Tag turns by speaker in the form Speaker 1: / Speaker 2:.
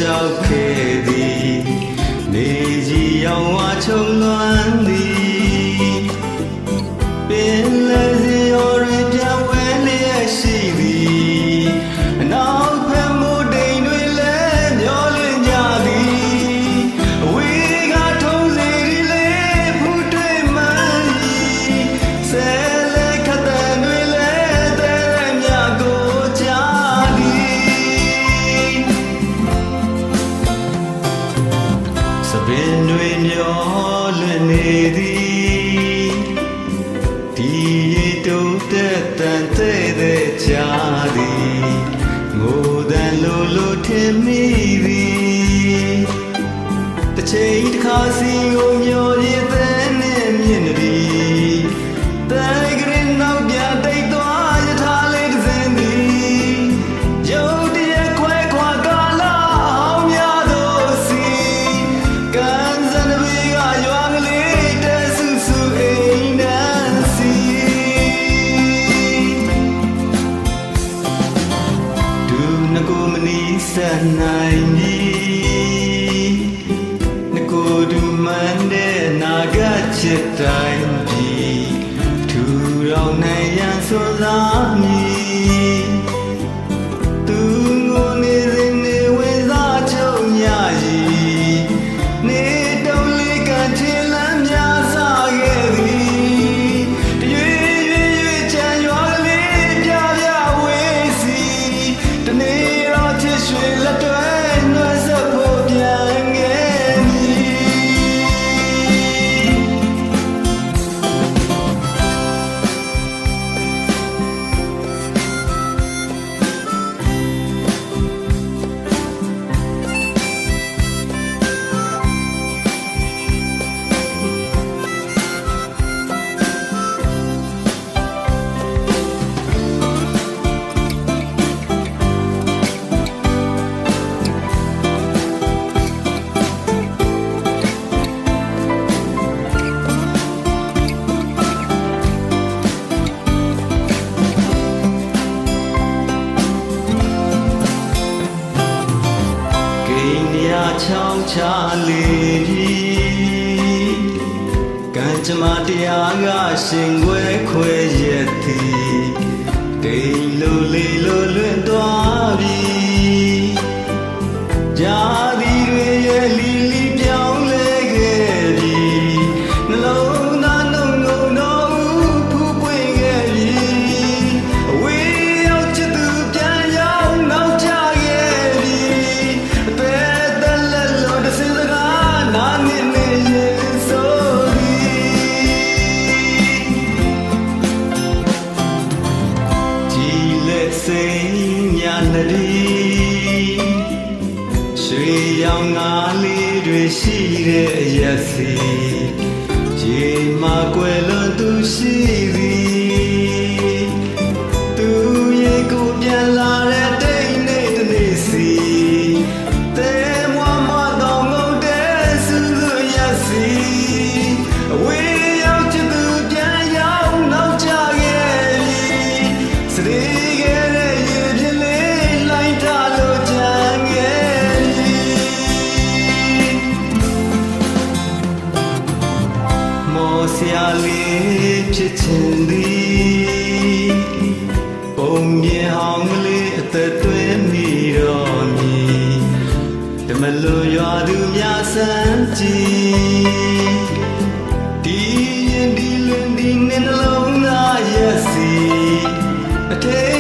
Speaker 1: ရှောက်ခဲ့သည်နေကြီးရောင်ဝါချုံလွမ်းသည်ပင်လေစီရော်တွေပြောင်းဝဲလျက်ရှိသည်အနောက်ဖက်မိုးတိမ်တွေလည်းမျောလင့်ကြသည်အဝေးကထုံးစီတွေလည်းဖူးတွေ့မှန်းဆဲလေခတ်တဲ့တွေလည်းတဲ့မြကိုကြားသည်စပင်တွေမျောလင့်နေသည်ဒီတိုးတဲ့တန်တဲ့တဲ့ချာသည်ငိုတဲ့လိုထင်မိသည်တစ်ချိန်တစ်ခါစီကိုမျောရည်တဲ့နဲ့မြင်သည်တဲ့ကရင်နောက်ပြန်တိတ်သွားရထားလေးတစ်စင်းသည်ရုပ်တရက်ခွဲခွာကာလာအောင်များသောစီကန်စံဘေးကရွာကလေးတဲ့ဆူဆူအိမ်နန်းစီဒူနကိုမနီးစနိုင်ပြီနကိုဒူမန်တဲ့နာဂတ်ချစ်တိုင်းပြီထူတော်နိုင်ရန်ဆိုစားမည်သူကိုနေစဉ်နေဝင်စားချုပ်ညကြီးနေတုံးလေးကထင်လန်းများစားခဲ့သည်ရွေချမ်းရွာကလေးပြဝေးစီတနေ့တော့ချစ်ရွှေလက်တွဲနှွဲဆက်ဖို့ပြန်ခဲ့မည်ချောင်းချလေးကြီးကံကြမ္မာတရားကရှင်ခွဲခွဲရက်သည်ဒိန်လိုလေးလိုလွင့်သွားပြီဂျာဒီတွေရဲ့လီလီပြောင်းလဲခဲ့ပြီနှလုံးသားနှုတ်ငုံတော့ဖူးပွင့်ခဲ့ပြီအဝေးရောက်ချစ်သူပြန်ရောက်နောက်ကျခဲ့ပြီအသက်စိတ်ညာနရီရွှေရောင်ငါလေးတွေရှိတဲ့အရက်စီရေမကွယ်လွန်သူရှိသည်သူရဲ့ကိုပြန်လာတဲ့တိတ်နေတနေ့စီတဲမွားမတော့ငုံတဲ့စူးစူးရက်စီအဝေးရောက်ချစ်သူပြန်ရောက်နောက်ကျခဲ့ပြီစရေဆရာလေးဖြစ်ချင်သည်ပုံမြင်ဟောင်းကလေးအသက်သွင်းမိတော့မည်တမလို့ရွာသူများစမ်းကြည့်ဒီရင်ဒီလွင်ဒီနှလုံးသားရက်စီအထေ